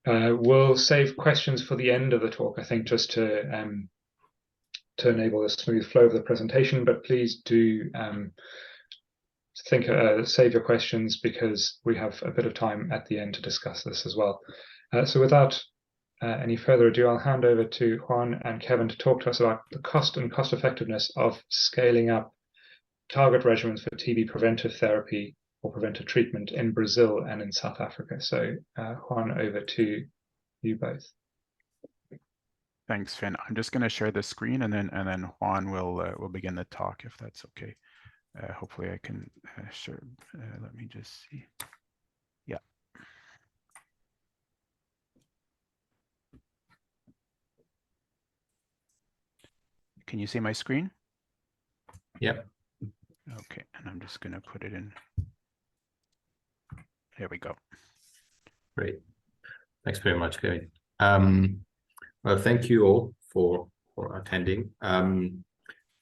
We'll save questions for the end of the talk, I think, just to enable a smooth flow of the presentation. But please do save your questions, because we have a bit of time at the end to discuss this as well. So without any further ado, I'll hand over to Juan and Kevin to talk to us about the cost and cost effectiveness of scaling up target regimens for TB preventive therapy or preventive treatment in Brazil and in South Africa. So Juan, over to you both. Thanks, Finn. I'm just going to share the screen, and then Juan will begin the talk, if that's okay. Hopefully I can share. Let me just see. Yeah. Can you see my screen? Yep. Okay, and I'm just going to put it in. There we go. Great. Thanks very much, Kevin. Well, thank you all for attending.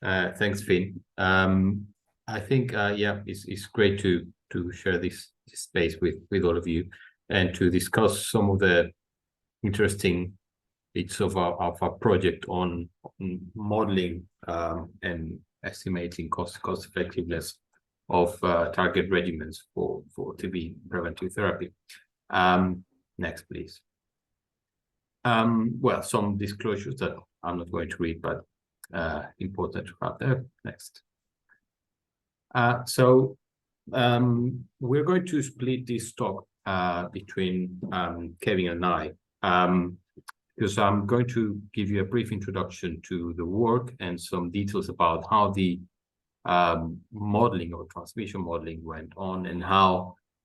Thanks, Finn. I think, yeah, it's great to share this space with all of you and to discuss some of the interesting bits of our project on modeling and estimating cost effectiveness of target regimens for TB preventive therapy. Next, please. Well, some disclosures that I'm not going to read, but important to have there. Next. So we're going to split this talk between Kevin and I, because I'm going to give you a brief introduction to the work and some details about how the modeling or transmission modeling went on,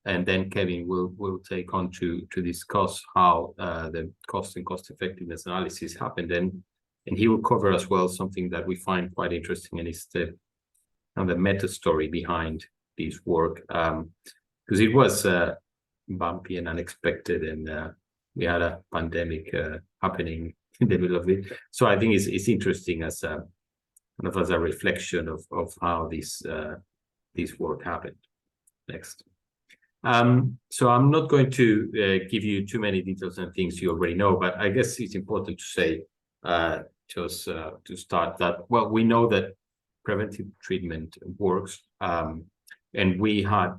and then Kevin will take on to discuss how the cost and cost effectiveness analysis happened, and he will cover as well something that we find quite interesting, and it's the meta story behind this work, because it was bumpy and unexpected, and we had a pandemic happening in the middle of it. So I think it's interesting as a kind of as a reflection of how this work happened. Next. So I'm not going to give you too many details and things you already know, but I guess it's important to say just to start that, well, we know that preventive treatment works, and we had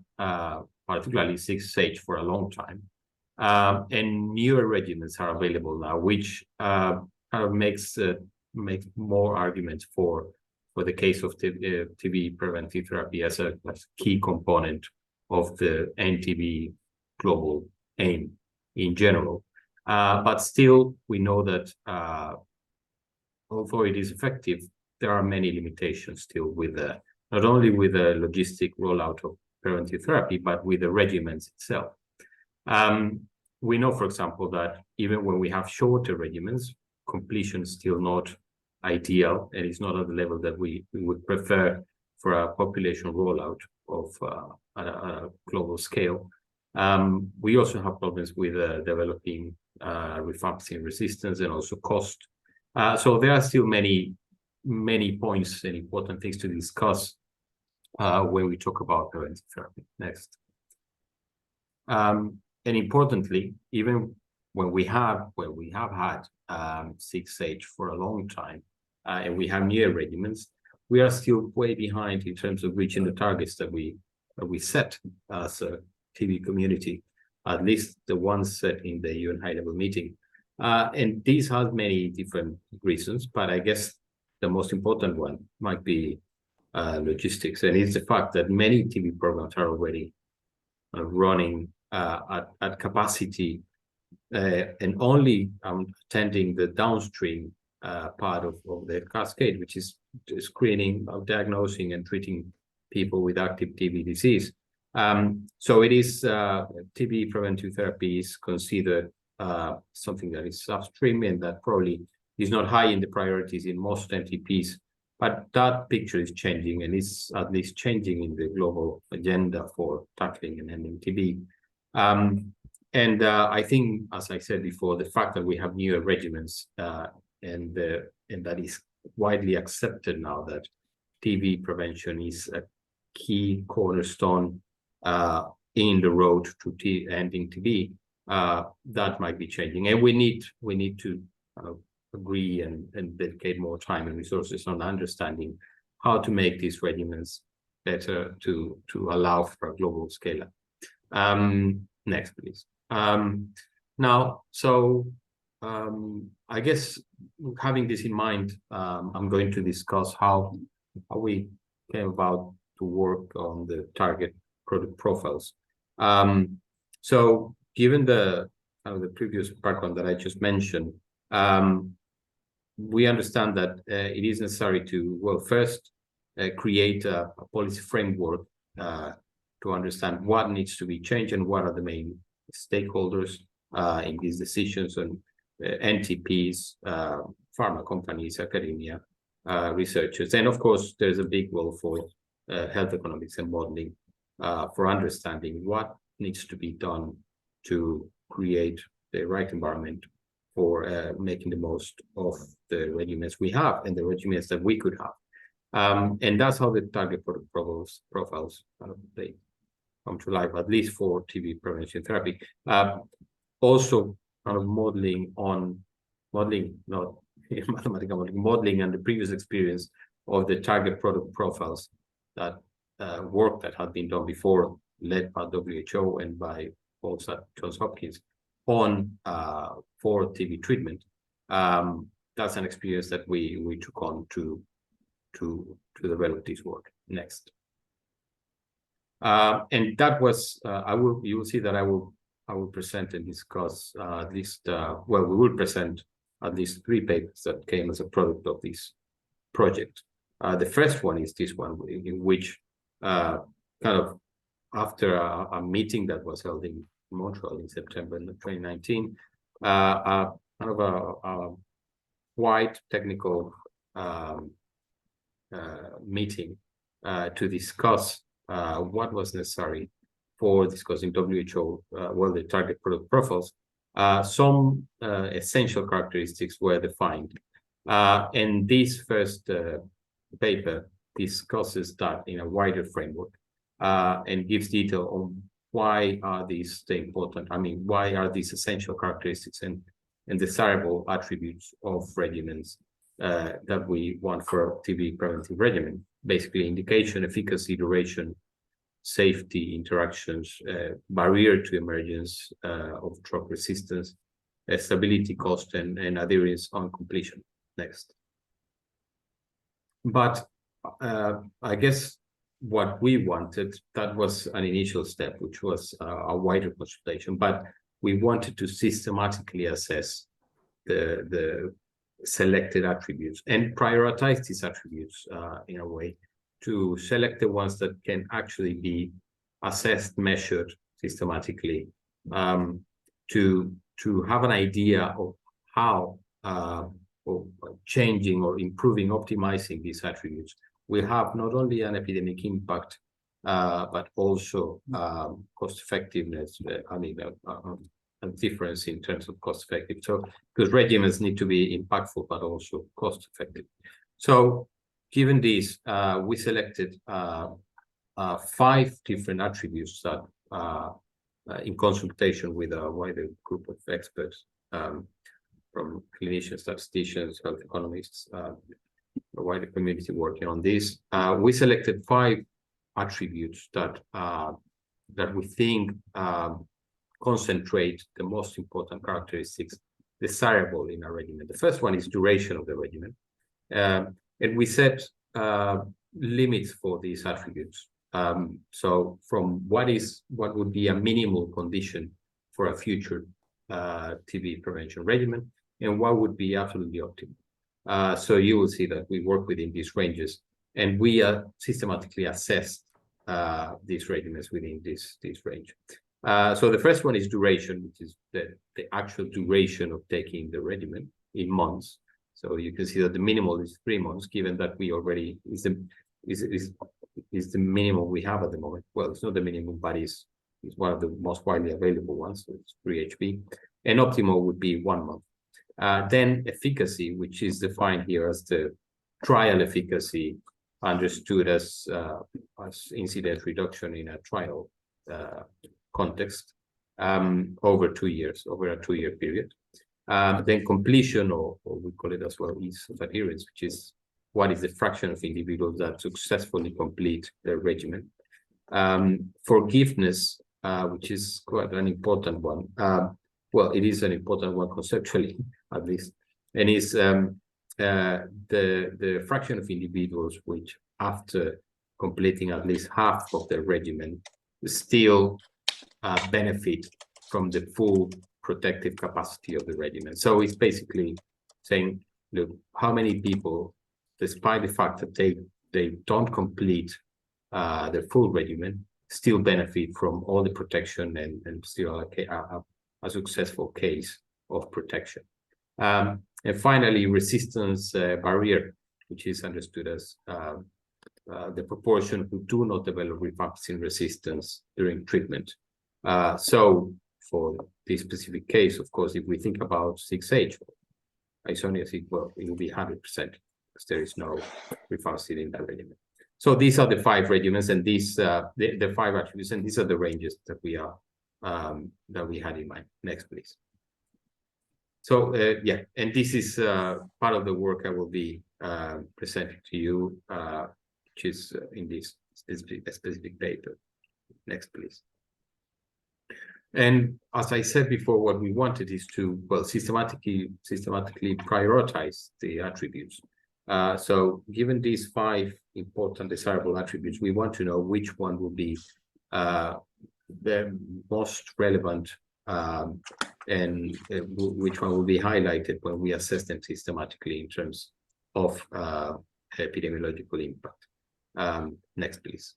particularly 6H for a long time, and newer regimens are available now, which kind of makes more arguments for the case of TB preventive therapy as a key component of the NTB global aim in general. But still, we know that although it is effective, there are many limitations still with not only with the logistic rollout of preventive therapy, but with the regimens itself. We know, for example, that even when we have shorter regimens, completion is still not ideal, and it's not at the level that we would prefer for a population rollout of at a global scale. We also have problems with developing rifaximin resistance and also cost. So there are still many points and important things to discuss when we talk about preventive therapy. Next. And importantly, even when we have had 6H for a long time, and we have newer regimens, we are still way behind in terms of reaching the targets that we set as a TB community, at least the ones set in the UN high-level meeting. And these have many different reasons, but I guess the most important one might be logistics, and it's the fact that many TB programs are already running at capacity and only attending the downstream part of the cascade, which is screening, diagnosing, and treating people with active TB disease. So it is TB preventive therapy is considered something that is upstream and that probably is not high in the priorities in most MTPs. But that picture is changing, and is at least changing in the global agenda for tackling and ending TB. And I think, as I said before, the fact that we have newer regimens and that is widely accepted now that TB prevention is a key cornerstone in the road to ending TB, that might be changing, and we need to agree and dedicate more time and resources on understanding how to make these regimens better to allow for a global scale-up. Next, please. Now, so I guess having this in mind, I'm going to discuss how we came about to work on the target product profiles. So given the previous background that I just mentioned, we understand that it is necessary to, well, first create a policy framework to understand what needs to be changed and what are the main stakeholders in these decisions, and NTPs, pharma companies, academia, researchers, and of course there's a big role for health economics and modeling for understanding what needs to be done to create the right environment for making the most of the regimens we have and the regimens that we could have. And that's how the target product profiles they come to life, at least for TB prevention therapy. Also kind of modeling, not mathematical modeling, and the previous experience of the target product profiles that work that had been done before, led by WHO and by also at Johns Hopkins on for TB treatment. That's an experience that we took on to develop this work. Next. And that was you will see that I will present and discuss at least we will present at least 3 papers that came as a product of this project. The first one is this one, in which kind of after a meeting that was held in Montreal in September 2019, kind of a wide technical meeting to discuss what was necessary for discussing WHO, the target product profiles. Some essential characteristics were defined. And this first paper discusses that in a wider framework and gives detail on why are these important. I mean, why are these essential characteristics and desirable attributes of regimens that we want for TB preventive regimen? Basically, indication, efficacy, duration, safety, interactions, barrier to emergence of drug resistance, stability, cost, and adherence on completion. Next. But I guess what we wanted, that was an initial step, which was a wider consultation, but we wanted to systematically assess the selected attributes and prioritize these attributes in a way to select the ones that can actually be assessed, measured systematically, to have an idea of how of changing or improving, optimizing these attributes will have not only an epidemic impact, but also cost effectiveness. I mean, a difference in terms of cost effective. So, because regimens need to be impactful, but also cost effective. So, given this, we selected 5 different attributes that, in consultation with a wider group of experts, from clinicians, statisticians, health economists, a wider community working on this. We selected 5 attributes that that we think concentrate the most important characteristics desirable in a regimen. The first one is duration of the regimen, and we set limits for these attributes. So from what would be a minimal condition for a future TB prevention regimen, and what would be absolutely optimal. So you will see that we work within these ranges, and we systematically assessed these regimens within this range. So the first one is duration, which is the actual duration of taking the regimen in months. So you can see that the minimal is 3 months, given that we already is the minimum we have at the moment. Well, it's not the minimum, but it's one of the most widely available ones. So it's 3 HP, and optimal would be 1 month. Then efficacy, which is defined here as the trial efficacy, understood as incidence reduction in a trial context over 2 years, over a 2-year period. Then completion, or we call it as well, ease of adherence, which is what is the fraction of individuals that successfully complete their regimen. Forgiveness, which is quite an important one. Well, it is an important one conceptually, at least, and is the fraction of individuals which, after completing at least half of their regimen, still benefit from the full protective capacity of the regimen. So it's basically saying, look, how many people, despite the fact that they don't complete their full regimen, still benefit from all the protection and still a successful case of protection. And finally, resistance barrier, which is understood as the proportion who do not develop rifampicin resistance during treatment. So for this specific case, of course, if we think about 6H, isoniazid, well, it will be 100% because there is no rifampicin in that regimen. So these are the 5 regimens, and these the 5 attributes, and these are the ranges that we are that we had in mind. Next, please. So yeah, and this is part of the work I will be presenting to you, which is in this specific paper. Next, please. And as I said before, what we wanted is to, well, systematically prioritize the attributes. So given these 5 important desirable attributes, we want to know which one will be the most relevant and which one will be highlighted when we assess them systematically in terms of epidemiological impact. Next, please.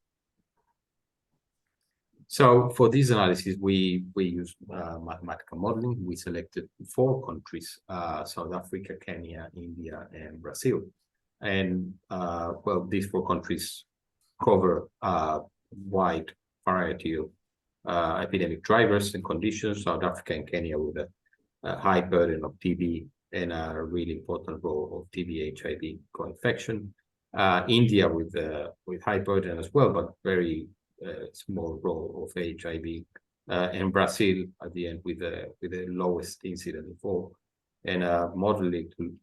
So for this analysis, we use mathematical modeling. We selected 4 countries, South Africa, Kenya, India, and Brazil. And well, these 4 countries cover a wide variety of epidemic drivers and conditions. South Africa and Kenya with a high burden of TB and a really important role of TB/HIV co-infection. India with high burden as well, but very small role of HIV, and Brazil at the end with the lowest incident of all, and moderate to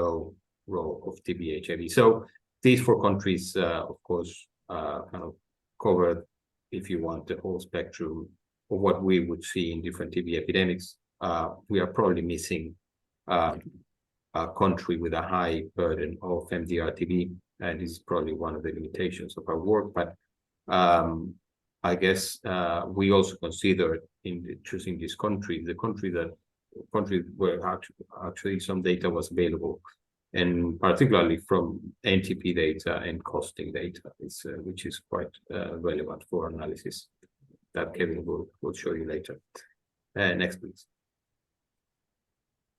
low role of TB/HIV. So these 4 countries, of course, kind of cover, if you want, the whole spectrum of what we would see in different TB epidemics. We are probably missing a country with a high burden of MDR-TB, and this is probably one of the limitations of our work. But I guess we also consider in choosing this country, the country where actually some data was available, and particularly from NTP data and costing data, which is quite relevant for analysis that Kevin will show you later. Next, please.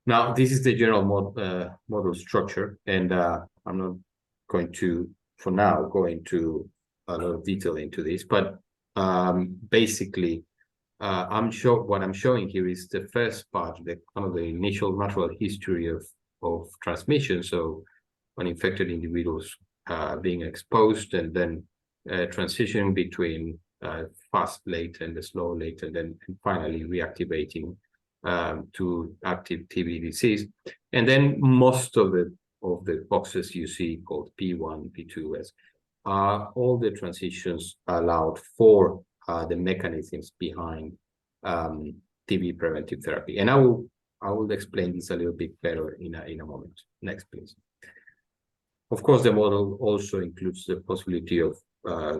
Now, this is the general model structure, and I'm not going to, for now, go into a lot of detail into this, but basically, what I'm showing here is the first part, the kind of the initial natural history of transmission. So when infected individuals being exposed, and then transitioning between fast late and the slow late, and then finally reactivating to active TB disease. And then most of the boxes you see called P1, P2s are all the transitions allowed for the mechanisms behind TB preventive therapy. And I will explain this a little bit better in a moment. Next, please. Of course, the model also includes the possibility of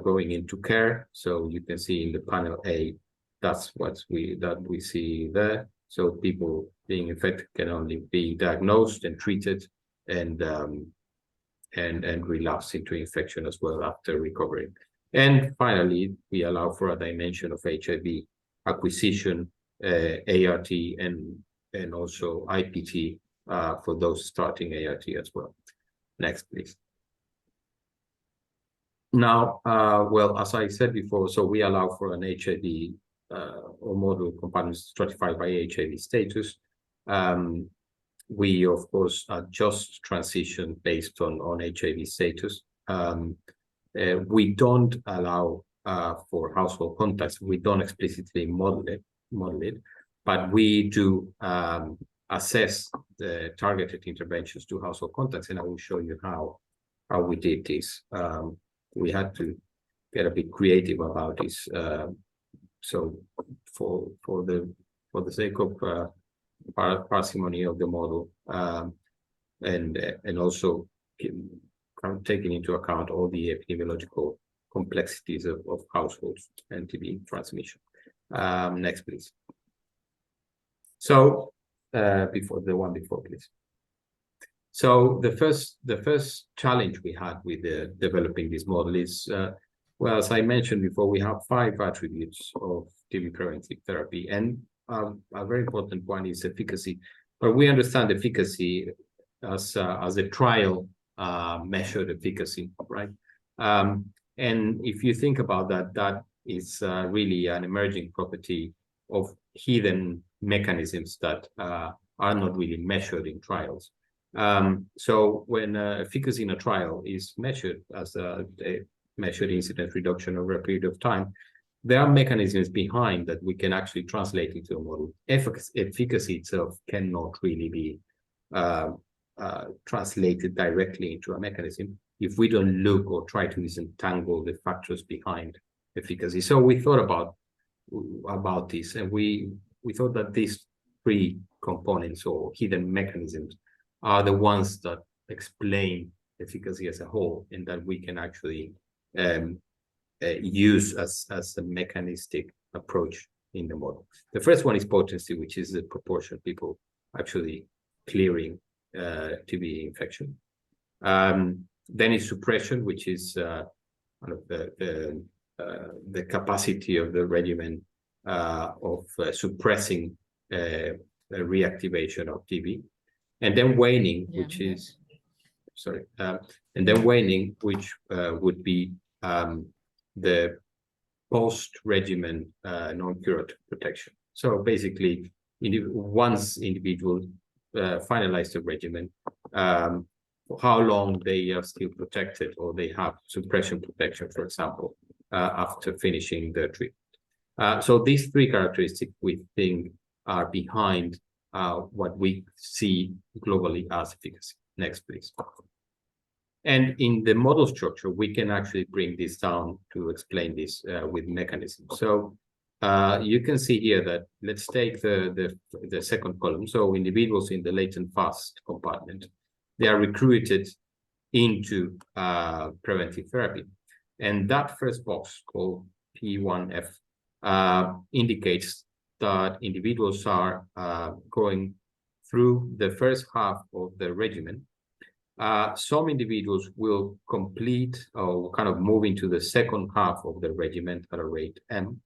going into care. So you can see in the panel A, that's what we see there. So people being infected can only be diagnosed and treated, and relapse into infection as well after recovering. And finally, we allow for a dimension of HIV acquisition, ART, and also IPT for those starting ART as well. Next, please. Now, well, as I said before, so we allow for an HIV or model components stratified by HIV status. We, of course, adjust transition based on HIV status. We don't allow for household contacts. We don't explicitly model it, but we do assess the targeted interventions to household contacts, and I will show you how we did this. We had to get a bit creative about this. So for the sake of parsimony of the model, and also kind of taking into account all the epidemiological complexities of households and TB transmission. Next, please. So before, please. So the first challenge we had with developing this model is, well, as I mentioned before, we have 5 attributes of TB preventive therapy, and a very important one is efficacy. But we understand efficacy as a trial measured efficacy, right? And if you think about that, that is really an emerging property of hidden mechanisms that are not really measured in trials. So when efficacy in a trial is measured as a measured incidence reduction over a period of time, there are mechanisms behind that we can actually translate into a model. Efficacy itself cannot really be translated directly into a mechanism if we don't look or try to disentangle the factors behind efficacy. So we thought about this, and we thought that these 3 components or hidden mechanisms are the ones that explain efficacy as a whole, and that we can actually use as a mechanistic approach in the model. The first one is potency, which is the proportion of people actually clearing TB infection. Then is suppression, which is kind of the capacity of the regimen of suppressing reactivation of TB. And then waning, which is, sorry, and then waning, which would be the post-regimen non-curative protection. So basically, once individuals finalize the regimen, how long they are still protected, or they have suppression protection, for example, after finishing the treatment. So these 3 characteristics we think are behind what we see globally as efficacy. Next, please. And in the model structure, we can actually bring this down to explain this with mechanisms. So you can see here that, let's take the second column. So individuals in the latent fast compartment, they are recruited into preventive therapy. And that first box, called P1F, indicates that individuals are going through the first half of the regimen. Some individuals will complete or kind of move into the second half of the regimen at a rate M,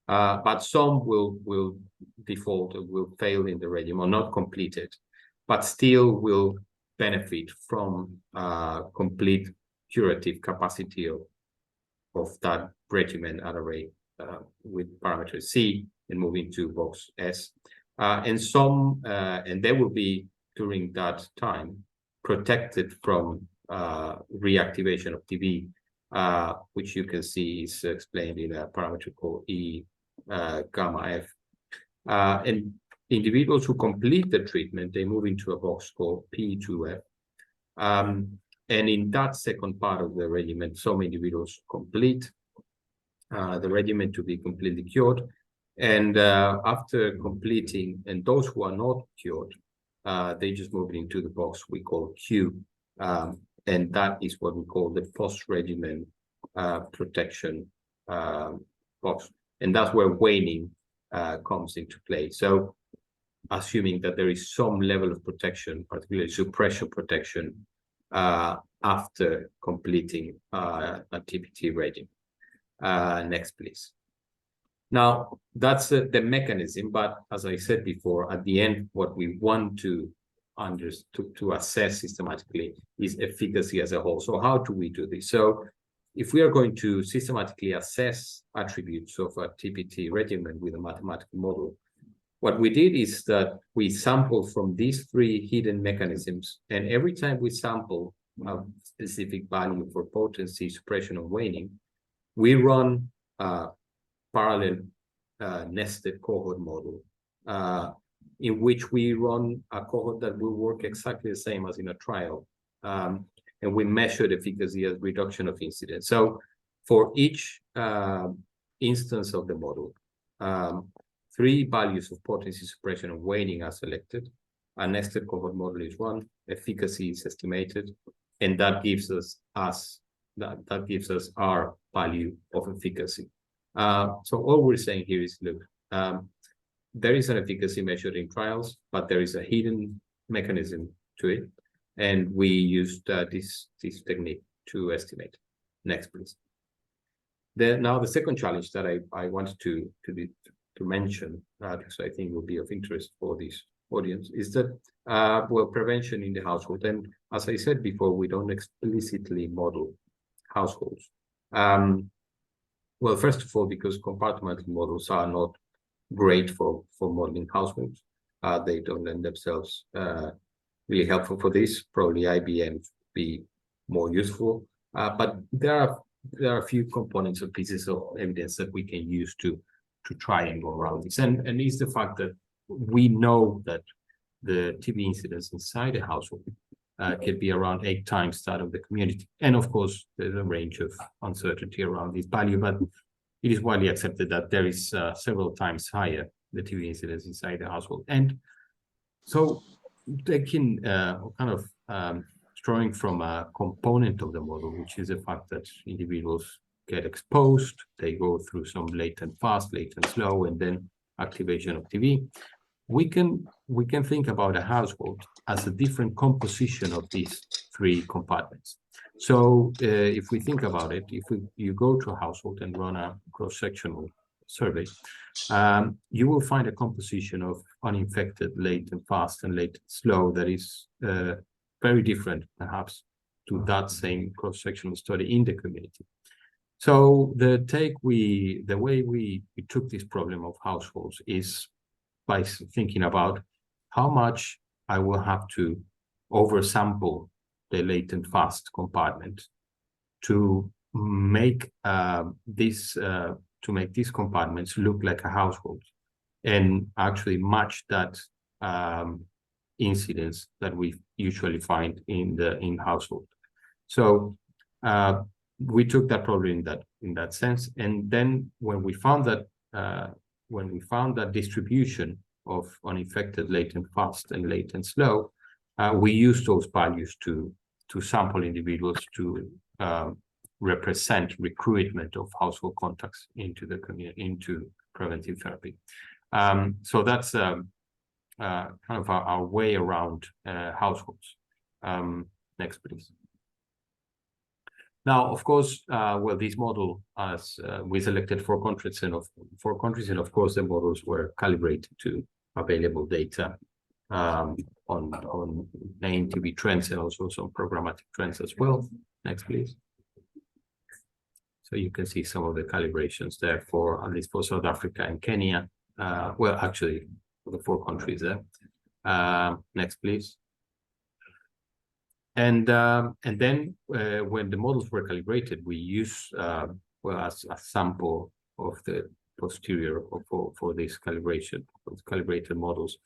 but some will default, or will fail in the regimen, or not complete it, but still will benefit from complete curative capacity of that regimen at a rate with parameter C, and moving to box S. And they will be, during that time, protected from reactivation of TB, which you can see is explained in a parameter called E gamma F. And individuals who complete the treatment, they move into a box called P2F. And in that second part of the regimen, some individuals complete the regimen to be completely cured. And after completing, and those who are not cured, they just move into the box we call Q. And that is what we call the post-regimen protection box. And that's where waning comes into play. So assuming that there is some level of protection, particularly suppression protection, after completing a TBT regimen. Next, please. Now, that's the mechanism, but as I said before, at the end, what we want to assess systematically is efficacy as a whole. So how do we do this? So if we are going to systematically assess attributes of a TBT regimen with a mathematical model, what we did is that we sampled from these 3 hidden mechanisms, and every time we sample a specific value for potency, suppression, or waning, we run parallel nested cohort model in which we run a cohort that will work exactly the same as in a trial. And we measure the efficacy as reduction of incidence. So for each instance of the model, 3 values of potency, suppression, and waning are selected. A nested cohort model is run, efficacy is estimated, and that gives us that gives us our value of efficacy. So all we're saying here is, look, there is an efficacy measured in trials, but there is a hidden mechanism to it, and we used this technique to estimate. Next, please. Now the second challenge that I wanted to mention, because I think will be of interest for this audience, is that well, prevention in the household. And as I said before, we don't explicitly model households. Well, first of all, because compartmental models are not great for modeling households. They don't lend themselves really helpful for this. Probably IBM would be more useful. But there are a few components or pieces of evidence that we can use to try and go around this. And it's the fact that we know that the TB incidence inside a household can be around 8 times that of the community. And of course, there's a range of uncertainty around this value, but it is widely accepted that there is several times higher the TB incidence inside the household. And so taking kind of drawing from a component of the model, which is the fact that individuals get exposed, they go through some latent fast, latent slow, and then activation of TB. We can think about a household as a different composition of these 3 compartments. So if we think about it, if you go to a household and run a cross-sectional survey, you will find a composition of uninfected, latent fast, and latent slow that is very different, perhaps, to that same cross-sectional study in the community. So the way we took this problem of households is by thinking about how much I will have to oversample the latent fast compartment to make these compartments look like a household and actually match that incidence that we usually find in household. So we took that problem in that sense, and then when we found that distribution of uninfected latent fast and latent slow, we used those values to sample individuals to represent recruitment of household contacts into the community, into preventive therapy. So that's kind of our way around households. Next, please. Now, of course, well, this model, as we selected 4 countries, and of course, the models were calibrated to available data on main TB trends and also some programmatic trends as well. Next, please. So you can see some of the calibrations there for, at least for South Africa and Kenya. Well, actually, for the 4 countries there. Next, please. And then when the models were calibrated, we use well, as a sample of the posterior for this calibration, of calibrated models,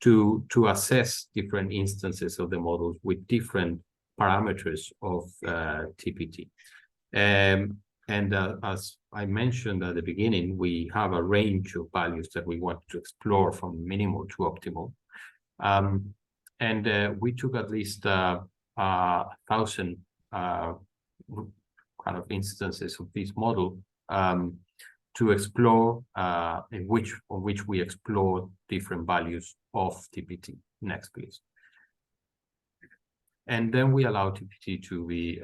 to assess different instances of the models with different parameters of TPT. And as I mentioned at the beginning, we have a range of values that we want to explore from minimal to optimal. And we took at least 1,000 kind of instances of this model to explore on which we explore different values of TPT. Next, please. And then we allow TPT to be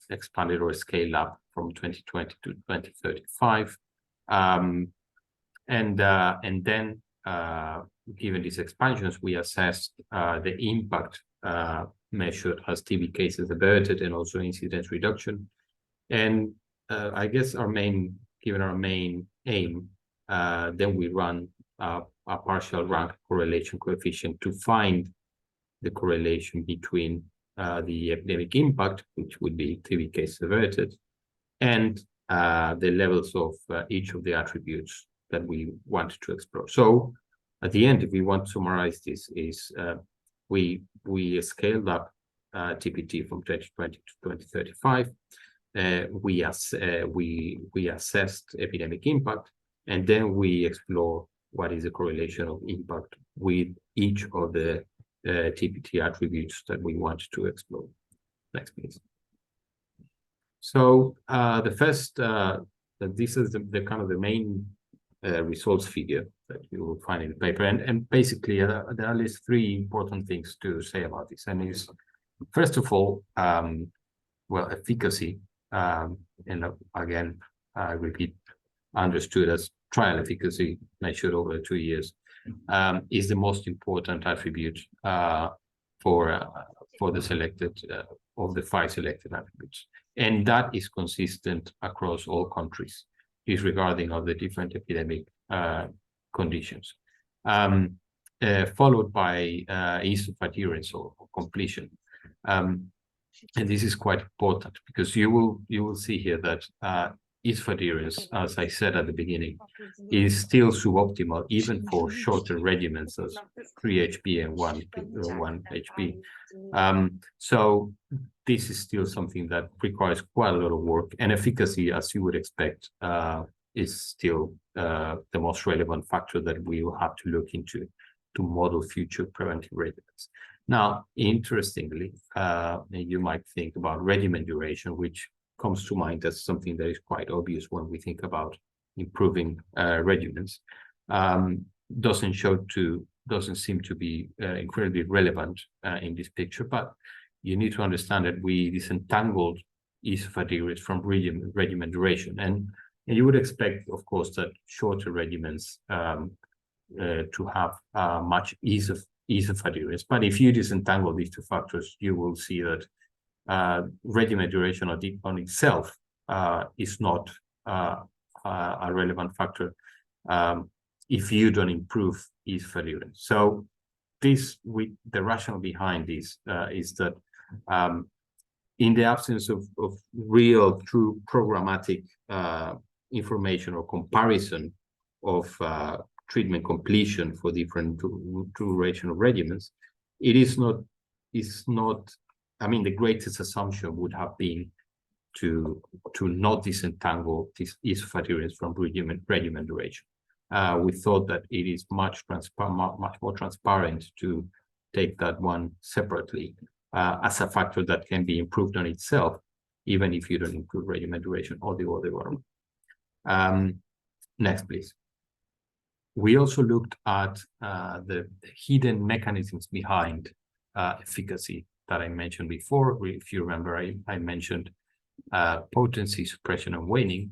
expanded or scaled up from 2020 to 2035. And then, given these expansions, we assessed the impact measured as TB cases averted and also incidence reduction. And I guess given our main aim, then we run a partial rank correlation coefficient to find the correlation between the epidemic impact, which would be TB cases averted, and the levels of each of the attributes that we want to explore. So at the end, if we want to summarize this, is we scaled up TBT from 2020 to 2035. We assessed epidemic impact, and then we explore what is the correlation of impact with each of the TBT attributes that we want to explore. Next, please. So the first, this is the kind of the main results figure that you will find in the paper, and basically there are at least three important things to say about this. And is first of all, well, efficacy, and again, I repeat, understood as trial efficacy measured over 2 years, is the most important attribute for the selected of the 5 selected attributes, and that is consistent across all countries, disregarding of the different epidemic conditions, followed by ease of adherence or completion. And this is quite important because you will see here that ease of adherence, as I said at the beginning, is still suboptimal even for shorter regimens as 3 HP and 1 HP. So this is still something that requires quite a lot of work, and efficacy, as you would expect, is still the most relevant factor that we will have to look into to model future preventive regimens. Now, interestingly, you might think about regimen duration, which comes to mind as something that is quite obvious when we think about improving regimens. Doesn't seem to be incredibly relevant in this picture, but you need to understand that we disentangled ease of adherence from regimen duration, and you would expect, of course, that shorter regimens to have much ease of adherence. But if you disentangle these two factors, you will see that regimen duration on itself is not a relevant factor if you don't improve ease of adherence. So the rationale behind this is that in the absence of real, true programmatic information or comparison of treatment completion for different duration of regimens, it's not. I mean, the greatest assumption would have been to not disentangle this ease of adherence from regimen duration. We thought that it is much more transparent to take that one separately as a factor that can be improved on itself, even if you don't improve regimen duration or the other one. Next, please. We also looked at the hidden mechanisms behind efficacy that I mentioned before. If you remember, I mentioned potency, suppression, and waning.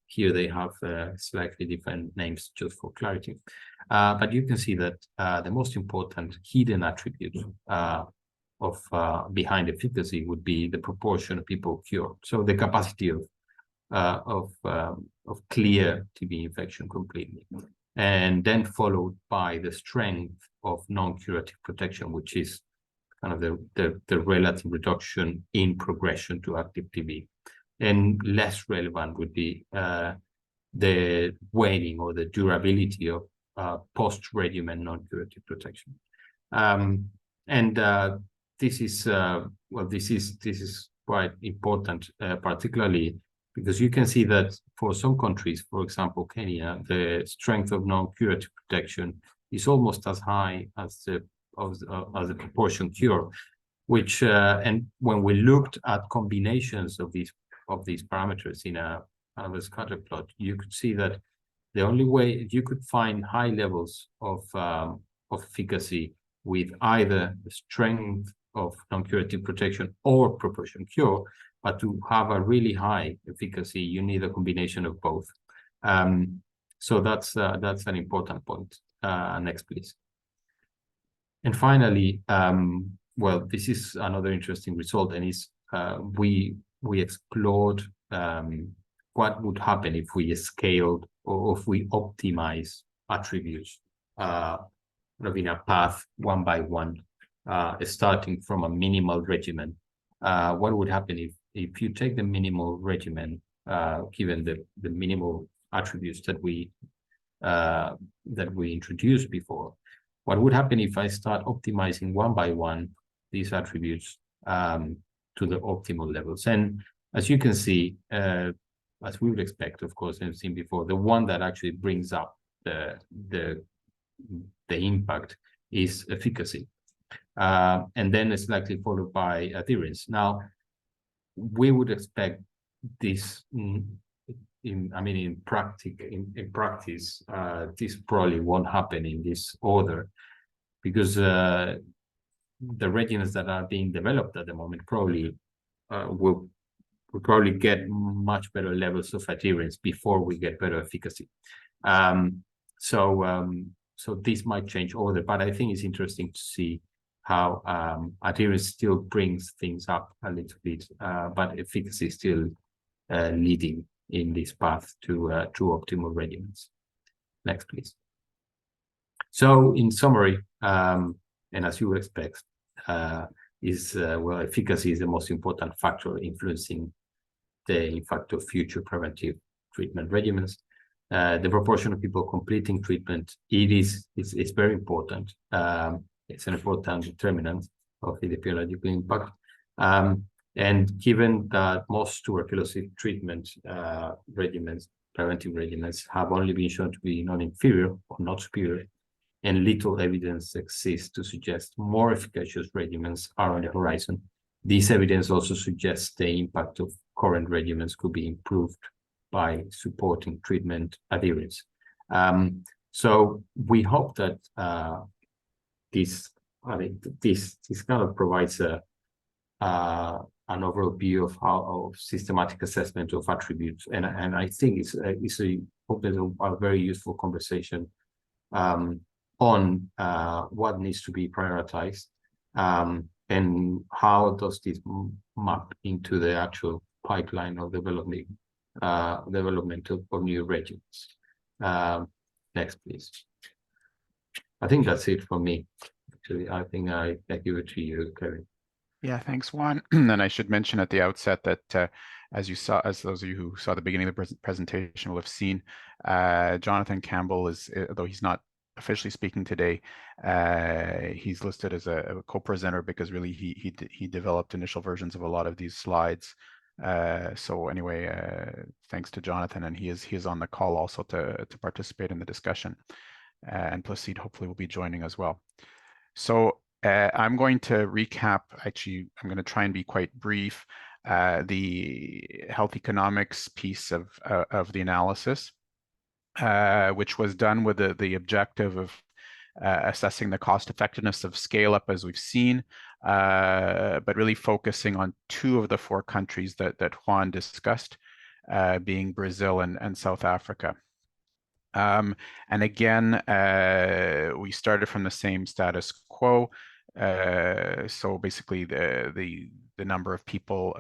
Here they have slightly different names just for clarity. But you can see that the most important hidden attribute of behind efficacy would be the proportion of people cured. So the capacity of clear TB infection completely, and then followed by the strength of non-curative protection, which is kind of the relative reduction in progression to active TB. And less relevant would be the waning or the durability of post-regimen non-curative protection. This is quite important, particularly because you can see that for some countries, for example, Kenya, the strength of non-curative protection is almost as high as the proportion cure, which and when we looked at combinations of these parameters in a scatter plot, you could see that the only way you could find high levels of efficacy with either the strength of non-curative protection or proportion cure, but to have a really high efficacy, you need a combination of both. So that's an important point. Next, please. And finally, well, this is another interesting result, and is we explored what would happen if we scaled or if we optimize attributes in a path one by one, starting from a minimal regimen. What would happen if you take the minimal regimen given the minimal attributes that we introduced before. What would happen if I start optimizing one by one these attributes to the optimal levels? And as you can see, as we would expect, of course, and seen before, the one that actually brings up the impact is efficacy, and then it's likely followed by adherence. Now, we would expect this. In practice, this probably won't happen in this order, because the regimens that are being developed at the moment probably will probably get much better levels of adherence before we get better efficacy. So this might change order, but I think it's interesting to see how adherence still brings things up a little bit, but efficacy is still leading in this path to optimal regimens. Next, please. So in summary, and as you would expect, efficacy is the most important factor influencing the impact of future preventive treatment regimens. The proportion of people completing treatment, it's very important. It's an important determinant of the epidemiological impact. And given that most tuberculosis treatment regimens, preventive regimens, have only been shown to be non-inferior or not superior, and little evidence exists to suggest more efficacious regimens are on the horizon, this evidence also suggests the impact of current regimens could be improved by supporting treatment adherence. So we hope that this kind of provides an overall view of systematic assessment of attributes, and I think it's a very useful conversation on what needs to be prioritized, and how does this map into the actual pipeline of development of new regimens. Next, please. I think that's it for me. Actually, I think I give it to you, Kevin. Yeah, thanks, Juan. And I should mention at the outset that as those of you who saw the beginning of the presentation will have seen, Jonathan Campbell is, though he's not officially speaking today, he's listed as a co-presenter because really he developed initial versions of a lot of these slides. So anyway, thanks to Jonathan, and he is on the call also to participate in the discussion, and Placide hopefully will be joining as well. So I'm going to recap. Actually, I'm going to try and be quite brief. The health economics piece of the analysis, which was done with the objective of assessing the cost effectiveness of scale up, as we've seen, but really focusing on 2 of the 4 countries that Juan discussed, being Brazil and South Africa. And again, we started from the same status quo. So basically the number of people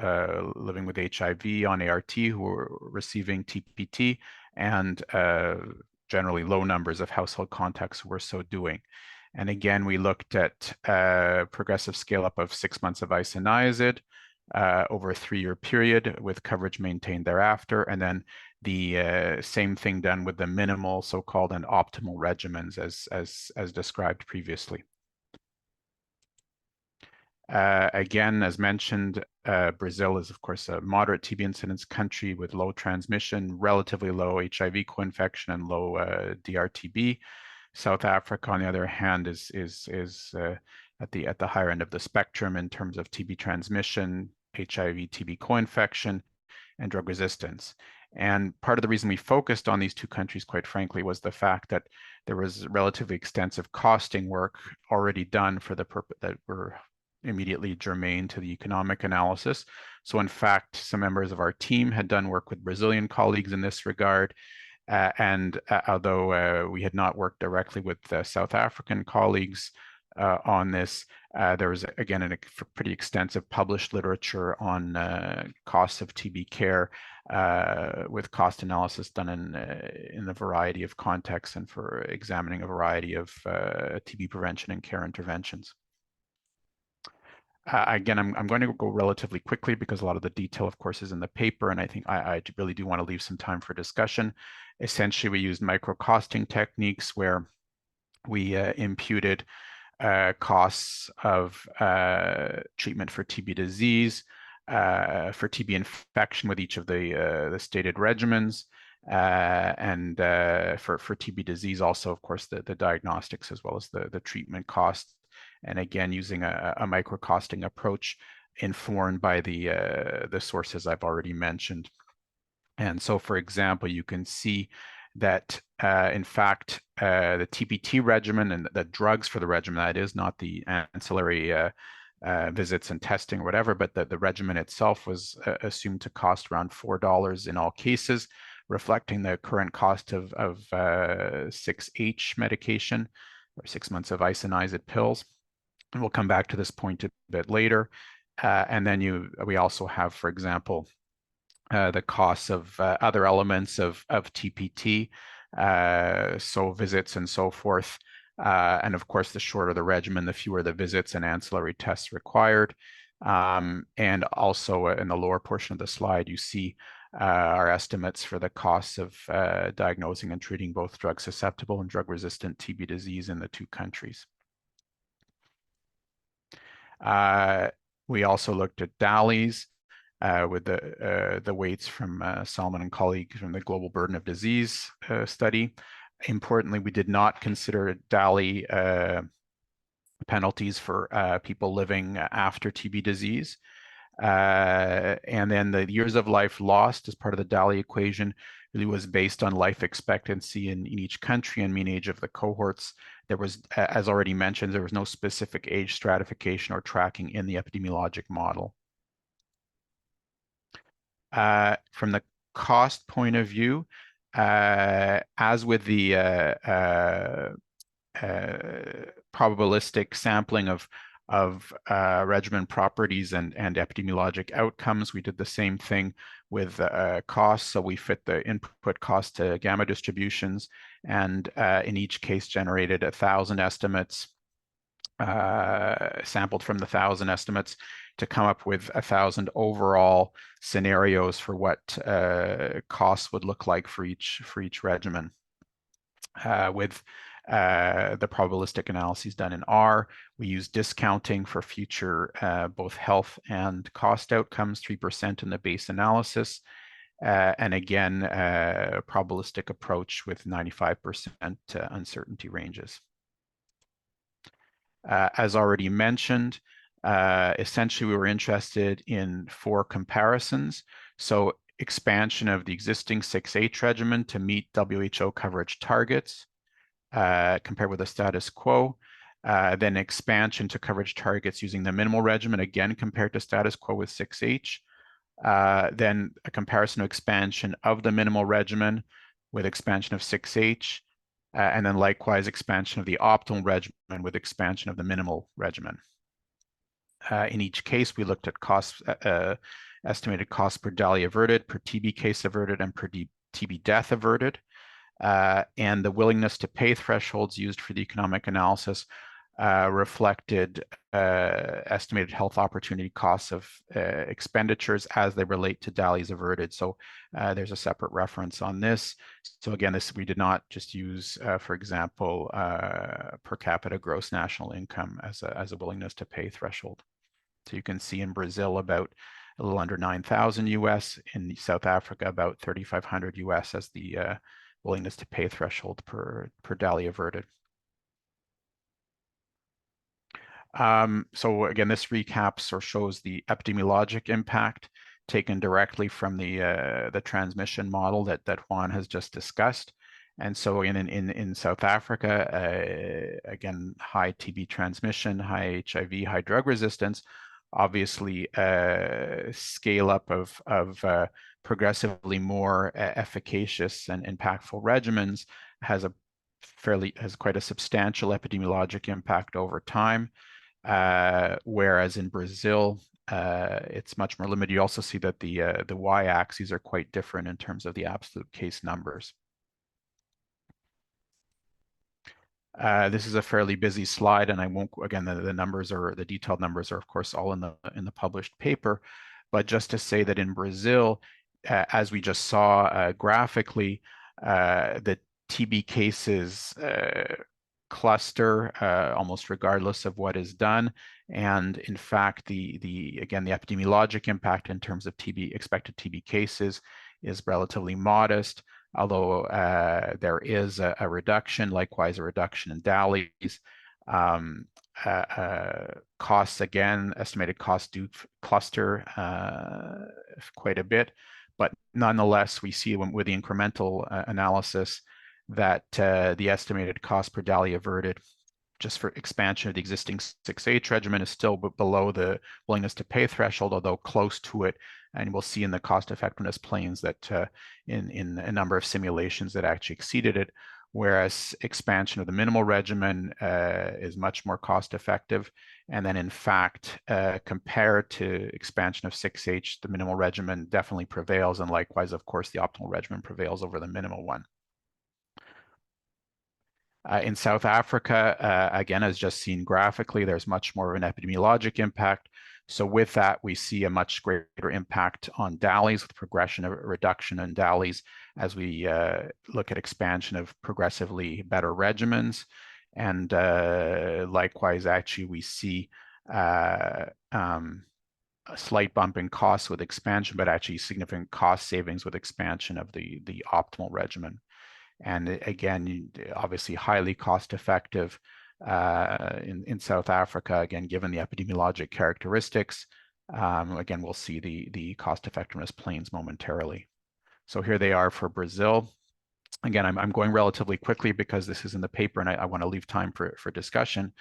living with HIV on ART who were receiving TBT, and generally low numbers of household contacts who were so doing. And again, we looked at progressive scale up of 6 months of isoniazid over a 3-year period with coverage maintained thereafter, and then the same thing done with the minimal, so-called, and optimal regimens as described previously. Again, as mentioned, Brazil is, of course, a moderate TB incidence country with low transmission, relatively low HIV co-infection, and low DRTB. South Africa, on the other hand, is at the higher end of the spectrum in terms of TB transmission, HIV, TB co-infection, and drug resistance. And part of the reason we focused on these 2 countries, quite frankly, was the fact that there was relatively extensive costing work already done for the purpose that were immediately germane to the economic analysis. So in fact, some members of our team had done work with Brazilian colleagues in this regard. And although we had not worked directly with South African colleagues on this, there was, again, a pretty extensive published literature on costs of TB care, with cost analysis done in a variety of contexts and for examining a variety of TB prevention and care interventions. Again, I'm going to go relatively quickly because a lot of the detail, of course, is in the paper, and I think I really do want to leave some time for discussion. Essentially, we used micro-costing techniques where we imputed costs of treatment for TB disease, for TB infection with each of the stated regimens, and for TB disease also, of course, the diagnostics as well as the treatment costs. And again, using a micro-costing approach informed by the sources I've already mentioned. And so, for example, you can see that, in fact, the TBT regimen and the drugs for the regimen, that is, not the ancillary visits and testing or whatever, but the regimen itself was assumed to cost around $4 in all cases, reflecting the current cost of 6H medication, or 6 months of isoniazid pills. And we'll come back to this point a bit later. And then we also have, for example, the costs of other elements of TPT, so visits and so forth. And of course, the shorter the regimen, the fewer the visits and ancillary tests required. And also in the lower portion of the slide, you see our estimates for the costs of diagnosing and treating both drug-susceptible and drug-resistant TB disease in the two countries. We also looked at DALYs with the weights from Salman and colleagues from the Global Burden of Disease study. Importantly, we did not consider DALY penalties for people living after TB disease. And then the years of life lost as part of the DALY equation really was based on life expectancy in each country and mean age of the cohorts. There was, as already mentioned, there was no specific age stratification or tracking in the epidemiologic model. From the cost point of view, as with the probabilistic sampling of regimen properties and epidemiologic outcomes, we did the same thing with costs. So we fit the input cost to gamma distributions, and in each case generated 1,000 estimates, sampled from the 1,000 estimates to come up with 1,000 overall scenarios for what costs would look like for each regimen. With the probabilistic analyses done in R, we use discounting for future both health and cost outcomes, 3% in the base analysis. And again, probabilistic approach with 95% uncertainty ranges. As already mentioned, essentially we were interested in 4 comparisons. So expansion of the existing 6H regimen to meet WHO coverage targets, compared with the status quo. Then expansion to coverage targets using the minimal regimen, again compared to status quo with 6H. Then a comparison of expansion of the minimal regimen with expansion of 6H. And then likewise expansion of the optimal regimen with expansion of the minimal regimen. In each case, we looked at costs, estimated costs per DALY averted, per TB case averted, and per TB death averted. And the willingness to pay thresholds used for the economic analysis reflected estimated health opportunity costs of expenditures as they relate to DALYs averted. So there's a separate reference on this. So again, we did not just use, for example, per capita gross national income as a willingness to pay threshold. So you can see in Brazil about a little under 9,000 US, in South Africa about 3,500 US as the willingness to pay threshold per DALY averted. So again, this recaps or shows the epidemiologic impact taken directly from the transmission model that Juan has just discussed. And so in South Africa, again, high TB transmission, high HIV, high drug resistance, obviously scale up of progressively more efficacious and impactful regimens has quite a substantial epidemiologic impact over time. Whereas in Brazil, it's much more limited. You also see that the y-axes are quite different in terms of the absolute case numbers. This is a fairly busy slide, and I won't, again, the numbers are, the detailed numbers are of course all in the published paper, but just to say that in Brazil, as we just saw graphically, the TB cases cluster almost regardless of what is done, and in fact, again, the epidemiologic impact in terms of expected TB cases is relatively modest, although there is a reduction, likewise a reduction in DALYs. Costs, again, estimated costs do cluster quite a bit, but nonetheless, we see with the incremental analysis that the estimated cost per DALY averted just for expansion of the existing 6H regimen is still below the willingness to pay threshold, although close to it. And we'll see in the cost effectiveness planes that in a number of simulations that actually exceeded it, whereas expansion of the minimal regimen is much more cost effective. And then in fact, compared to expansion of 6H, the minimal regimen definitely prevails. And likewise, of course, the optimal regimen prevails over the minimal one. In South Africa, again, as just seen graphically, there's much more of an epidemiologic impact. So with that, we see a much greater impact on DALYs with progression of reduction in DALYs as we look at expansion of progressively better regimens. And likewise, actually, we see a slight bump in costs with expansion, but actually significant cost savings with expansion of the optimal regimen. And again, obviously highly cost effective in South Africa, again, given the epidemiologic characteristics. Again, we'll see the cost effectiveness planes momentarily. So here they are for Brazil. Again, I'm going relatively quickly because this is in the paper and I want to leave time for discussion.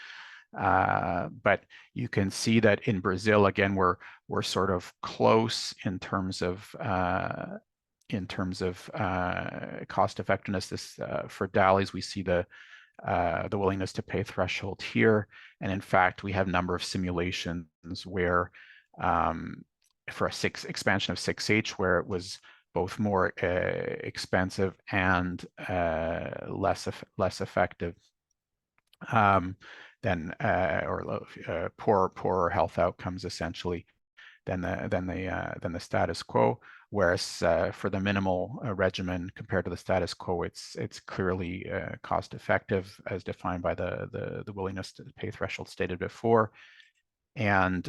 But you can see that in Brazil, again, we're sort of close in terms of cost effectiveness. This for DALYs, we see the willingness to pay threshold here, and in fact, we have a number of simulations where for expansion of 6H, where it was both more expensive and less effective than or poorer health outcomes essentially than the status quo. Whereas for the minimal regimen compared to the status quo, it's clearly cost effective as defined by the willingness to pay threshold stated before. And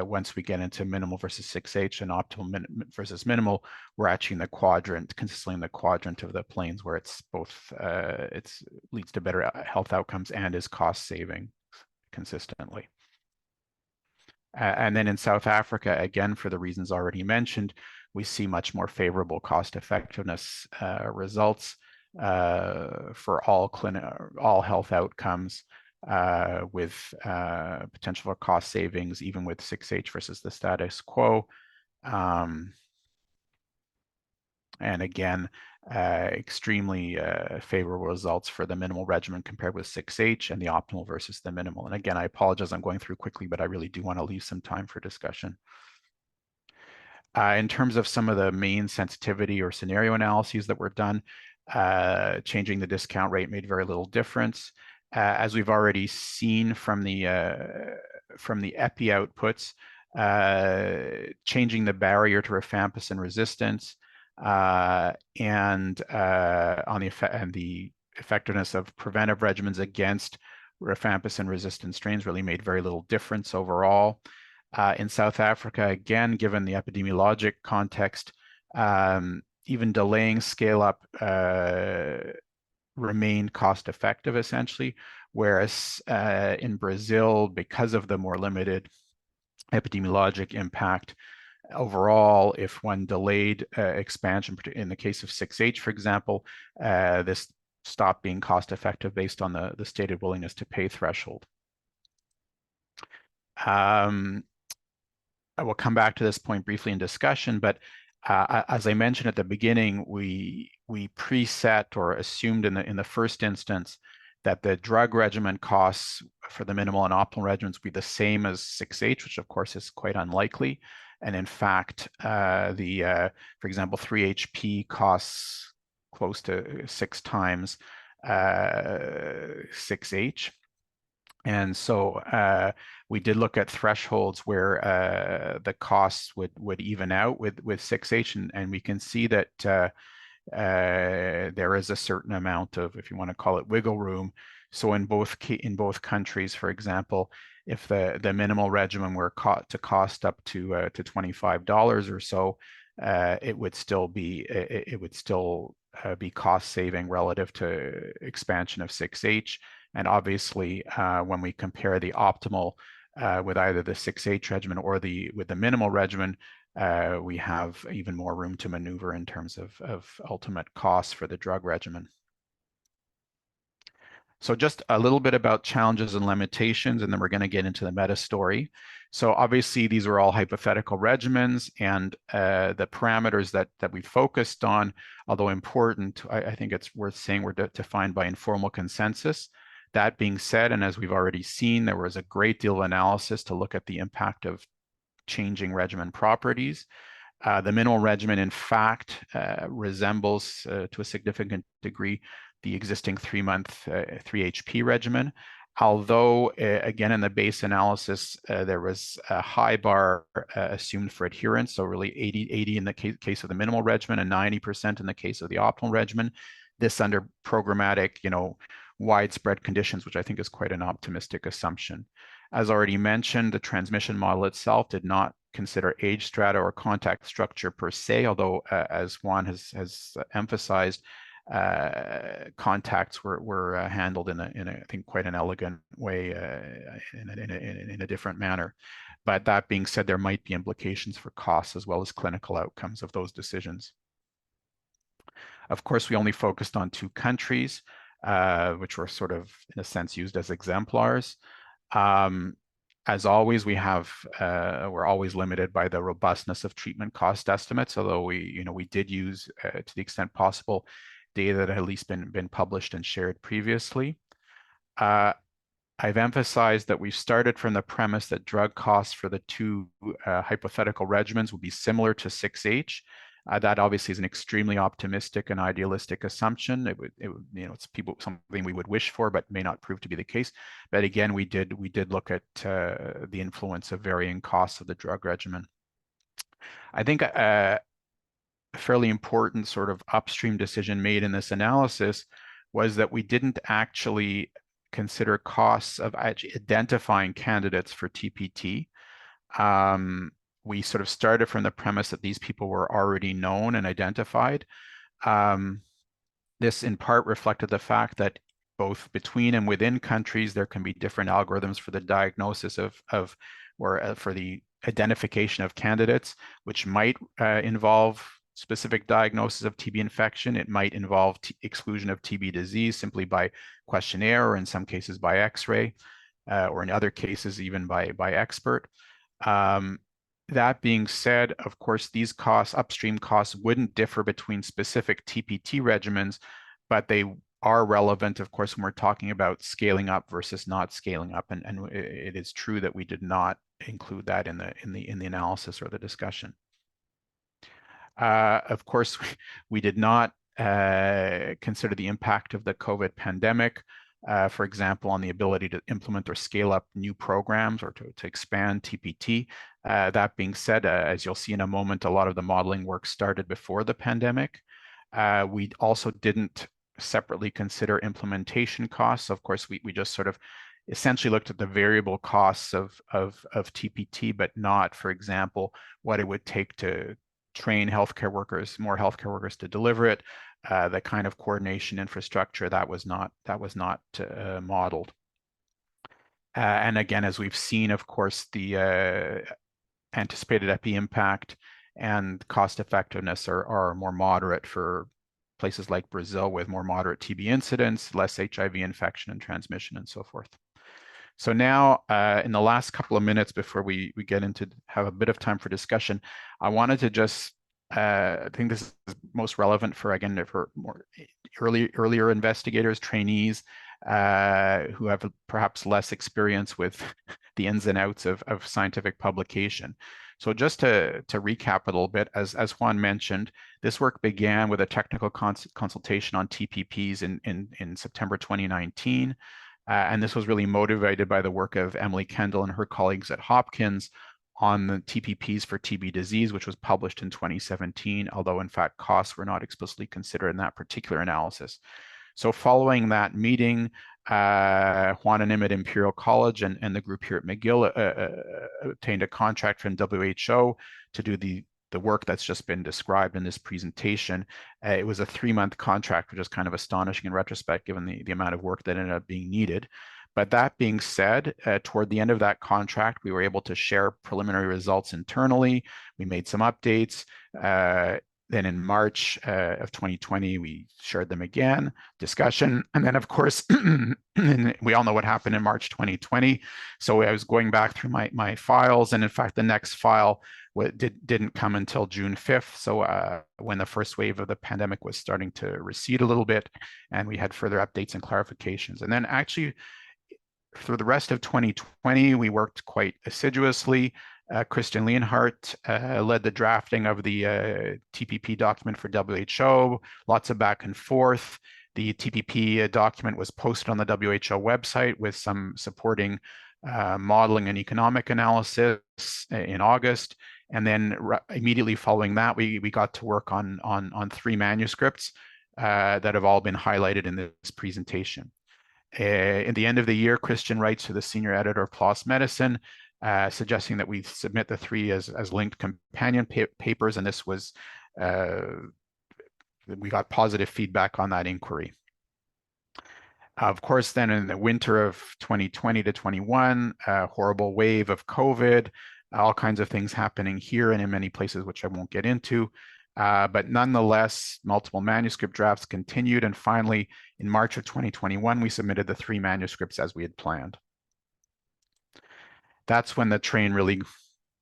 once we get into minimal versus 6H and optimal versus minimal, we're actually in the quadrant, consistently in the quadrant of the planes where it's both leads to better health outcomes and is cost saving consistently. And then in South Africa, again, for the reasons already mentioned, we see much more favorable cost effectiveness results for all health outcomes with potential for cost savings, even with 6H versus the status quo. And again, extremely favorable results for the minimal regimen compared with 6H and the optimal versus the minimal. And again, I apologize, I'm going through quickly, but I really do want to leave some time for discussion. In terms of some of the main sensitivity or scenario analyses that were done, changing the discount rate made very little difference. As we've already seen from the epi outputs, changing the barrier to rifampicin resistance and the effectiveness of preventive regimens against rifampicin resistant strains really made very little difference overall. In South Africa, again, given the epidemiologic context, even delaying scale up remained cost effective essentially, whereas in Brazil, because of the more limited epidemiologic impact, overall, if one delayed expansion, in the case of 6H, for example, this stopped being cost effective based on the stated willingness to pay threshold. I will come back to this point briefly in discussion, but as I mentioned at the beginning, we preset or assumed in the first instance that the drug regimen costs for the minimal and optimal regimens would be the same as 6H, which of course is quite unlikely. And in fact, for example, 3HP costs close to 6 times 6H. And so we did look at thresholds where the costs would even out with 6H, and we can see that there is a certain amount of, if you want to call it, wiggle room. So in both countries, for example, if the minimal regimen were to cost up to $25 or so, it would still be cost saving relative to expansion of 6H. And obviously, when we compare the optimal with either the 6H regimen or with the minimal regimen, we have even more room to maneuver in terms of ultimate costs for the drug regimen. So just a little bit about challenges and limitations, and then we're going to get into the meta story. So obviously, these are all hypothetical regimens, and the parameters that we focused on, although important, I think it's worth saying were defined by informal consensus. That being said, and as we've already seen, there was a great deal of analysis to look at the impact of changing regimen properties. The minimal regimen, in fact, resembles to a significant degree the existing 3-month 3HP regimen. Although, again, in the base analysis, there was a high bar assumed for adherence, so really 80 in the case of the minimal regimen and 90% in the case of the optimal regimen. This under programmatic, widespread conditions, which I think is quite an optimistic assumption. As already mentioned, the transmission model itself did not consider age strata or contact structure per se, although as Juan has emphasized, contacts were handled in I think quite an elegant way in a different manner. But that being said, there might be implications for costs as well as clinical outcomes of those decisions. Of course, we only focused on 2 countries, which were sort of, in a sense, used as exemplars. As always, we're always limited by the robustness of treatment cost estimates, although we did use, to the extent possible, data that had at least been published and shared previously. I've emphasized that we've started from the premise that drug costs for the 2 hypothetical regimens will be similar to 6H. That obviously is an extremely optimistic and idealistic assumption. It's something we would wish for, but may not prove to be the case. But again, we did look at the influence of varying costs of the drug regimen. I think a fairly important sort of upstream decision made in this analysis was that we didn't actually consider costs of identifying candidates for TPT. We sort of started from the premise that these people were already known and identified. This in part reflected the fact that both between and within countries, there can be different algorithms for the diagnosis or for the identification of candidates, which might involve specific diagnosis of TB infection. It might involve exclusion of TB disease simply by questionnaire, or in some cases by X-ray, or in other cases even by expert. That being said, of course, these upstream costs wouldn't differ between specific TPT regimens, but they are relevant, of course, when we're talking about scaling up versus not scaling up. And it is true that we did not include that in the analysis or the discussion. Of course, we did not consider the impact of the COVID pandemic, for example, on the ability to implement or scale up new programs or to expand TPT. That being said, as you'll see in a moment, a lot of the modeling work started before the pandemic. We also didn't separately consider implementation costs. Of course, we just sort of essentially looked at the variable costs of TPT, but not, for example, what it would take to train healthcare workers, more healthcare workers to deliver it, the kind of coordination infrastructure that was not modeled. And again, as we've seen, of course, the anticipated epi impact and cost effectiveness are more moderate for places like Brazil with more moderate TB incidence, less HIV infection and transmission, and so forth. So now, in the last couple of minutes before we get into have a bit of time for discussion, I wanted to just, I think this is most relevant for more earlier investigators, trainees, who have perhaps less experience with the ins and outs of scientific publication. So just to recap a little bit, as Juan mentioned, this work began with a technical consultation on TPPs in September 2019. And this was really motivated by the work of Emily Kendall and her colleagues at Hopkins on the TPPs for TB disease, which was published in 2017, although in fact costs were not explicitly considered in that particular analysis. So following that meeting, Juan and Im at Imperial College and the group here at McGill obtained a contract from WHO to do the work that's just been described in this presentation. It was a 3-month contract, which is kind of astonishing in retrospect, given the amount of work that ended up being needed. But that being said, toward the end of that contract, we were able to share preliminary results internally. We made some updates. Then in March of 2020, we shared them again, discussion. And then of course, we all know what happened in March 2020. So I was going back through my files. And in fact, the next file didn't come until June 5th. So when the first wave of the pandemic was starting to recede a little bit, and we had further updates and clarifications. And then actually, for the rest of 2020, we worked quite assiduously. Christian Leonhardt led the drafting of the TPP document for WHO, lots of back and forth. The TPP document was posted on the WHO website with some supporting modeling and economic analysis in August. And then immediately following that, we got to work on 3 manuscripts that have all been highlighted in this presentation. In the end of the year, Christian writes to the senior editor of PLOS Medicine, suggesting that we submit the 3 as linked companion papers, and this was, we got positive feedback on that inquiry. Of course, then in the winter of 2020 to 21, a horrible wave of COVID, all kinds of things happening here and in many places, which I won't get into. But nonetheless, multiple manuscript drafts continued. And finally, in March of 2021, we submitted the 3 manuscripts as we had planned. That's when the train really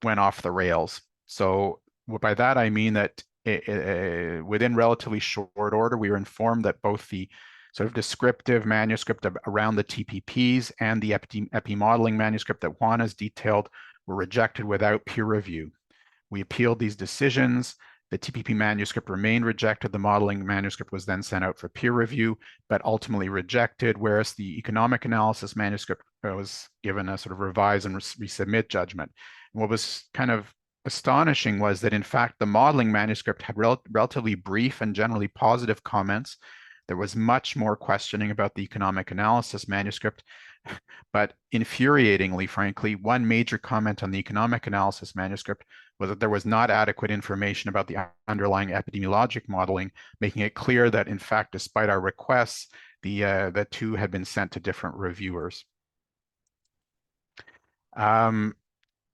went off the rails. So by that, I mean that within relatively short order, we were informed that both the sort of descriptive manuscript around the TPPs and the epimodeling manuscript that Juan has detailed were rejected without peer review. We appealed these decisions. The TPP manuscript remained rejected. The modeling manuscript was then sent out for peer review, but ultimately rejected, whereas the economic analysis manuscript was given a sort of revise and resubmit judgment. And what was kind of astonishing was that, in fact, the modeling manuscript had relatively brief and generally positive comments. There was much more questioning about the economic analysis manuscript, but infuriatingly, frankly, one major comment on the economic analysis manuscript was that there was not adequate information about the underlying epidemiologic modeling, making it clear that, in fact, despite our requests, the 2 had been sent to different reviewers.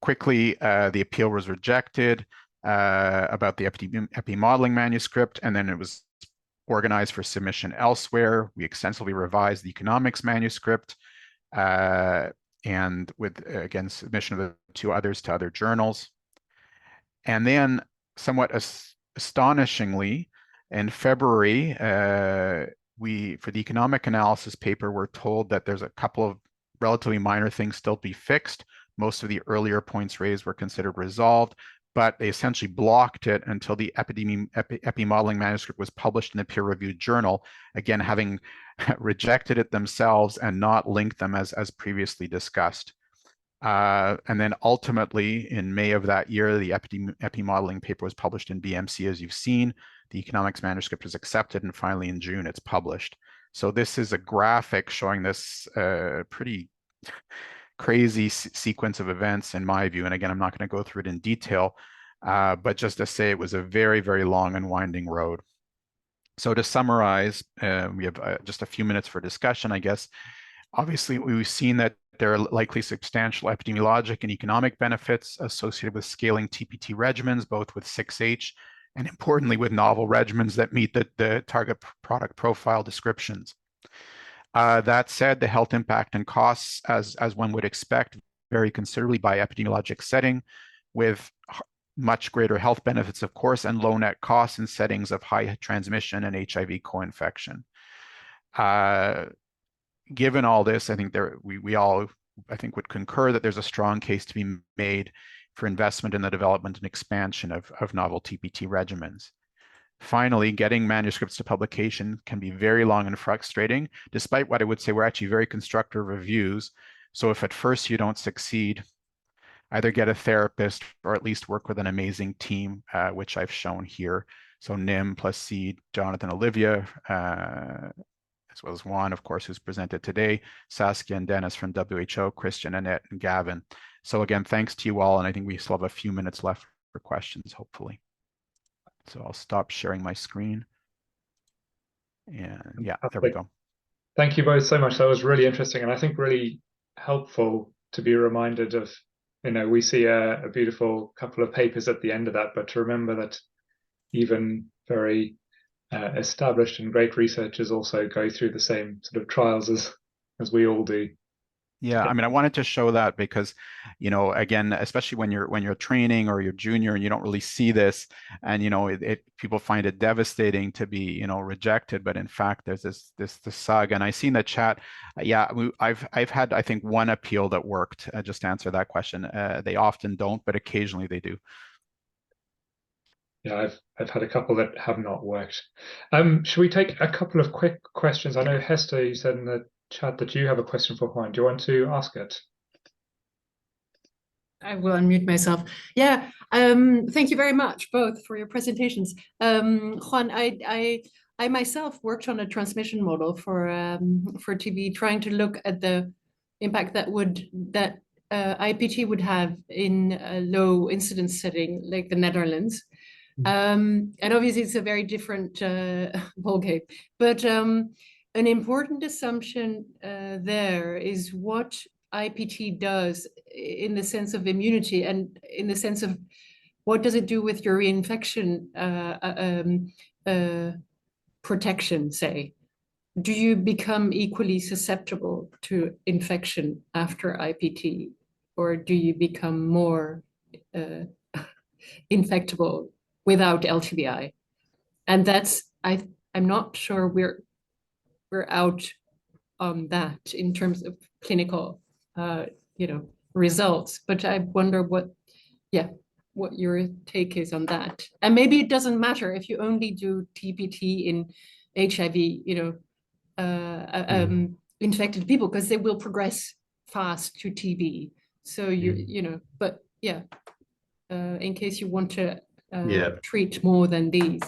Quickly, the appeal was rejected about the epimodeling manuscript, and then it was organized for submission elsewhere. We extensively revised the economics manuscript, and with, again, submission of the 2 others to other journals. And then, somewhat astonishingly, in February, for the economic analysis paper, we're told that there's a couple of relatively minor things still to be fixed. Most of the earlier points raised were considered resolved, but they essentially blocked it until the epimodeling manuscript was published in a peer-reviewed journal, again, having rejected it themselves and not linked them as previously discussed. And then ultimately, in May of that year, the epimodeling paper was published in BMC, as you've seen. The economics manuscript was accepted, and finally in June, it's published. So this is a graphic showing this pretty crazy sequence of events, in my view. And again, I'm not going to go through it in detail, but just to say it was a very, very long and winding road. So to summarize, we have just a few minutes for discussion, I guess. Obviously, we've seen that there are likely substantial epidemiologic and economic benefits associated with scaling TPT regimens, both with 6H and, importantly, with novel regimens that meet the target product profile descriptions. That said, the health impact and costs, as one would expect, vary considerably by epidemiologic setting, with much greater health benefits, of course, and low net costs in settings of high transmission and HIV co-infection. Given all this, I think we all I think would concur that there's a strong case to be made for investment in the development and expansion of novel TBT regimens. Finally, getting manuscripts to publication can be very long and frustrating, despite what I would say were actually very constructive reviews. So if at first you don't succeed, either get a therapist or at least work with an amazing team, which I've shown here. So Nim plus Seed, Jonathan, Olivia, as well as Juan, of course, who's presented today, Saskia and Dennis from WHO, Christian, Annette, and Gavin. So again, thanks to you all, and I think we still have a few minutes left for questions, hopefully. So I'll stop sharing my screen. And yeah, there we go. Thank you both so much. That was really interesting, and I think really helpful to be reminded of, we see a beautiful couple of papers at the end of that, but to remember that even very established and great researchers also go through the same sort of trials as we all do. Yeah, I mean, I wanted to show that because, again, especially when you're training or you're junior and you don't really see this, and people find it devastating to be rejected, but in fact, there's this saga. And I see in the chat, I've had, I think, one appeal that worked. Just to answer that question, they often don't, but occasionally they do. Yeah, I've had a couple that have not worked. Should we take a couple of quick questions? I know Hester, you said in the chat that you have a question for Juan. Do you want to ask it? I will unmute myself. Yeah, thank you very much both for your presentations. Juan, I myself worked on a transmission model for TB, trying to look at the impact that IPT would have in a low incidence setting like the Netherlands. And obviously it's a very different ballgame, but an important assumption there is what IPT does in the sense of immunity and in the sense of what does it do with your reinfection protection, say? Do you become equally susceptible to infection after IPT, or do you become more infectable without LTBI? And that's, I'm not sure we're out on that in terms of clinical results, but I wonder what your take is on that. And maybe it doesn't matter if you only do TBT in HIV, infected people, because they will progress fast to TB. So but yeah, in case you want to treat more than these.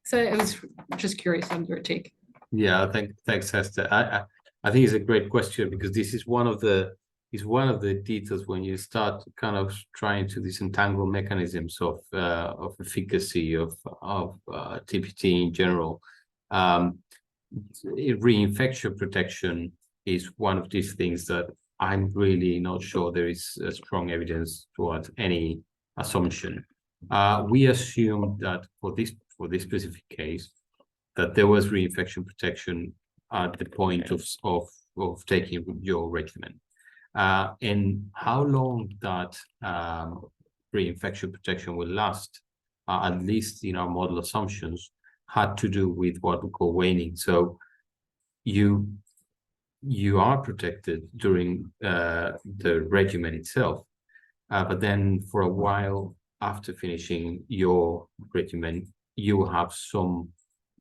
So I was just curious on your take. Yeah, thanks, Hester. I think it's a great question, because this is one of the details when you start kind of trying to disentangle mechanisms of efficacy of TBT in general. Reinfection protection is one of these things that I'm really not sure there is strong evidence towards any assumption. We assume that for this specific case, that there was reinfection protection at the point of taking your regimen. And how long that reinfection protection will last, at least in our model assumptions, had to do with what we call waning. So you are protected during the regimen itself, but then for a while after finishing your regimen, you will have some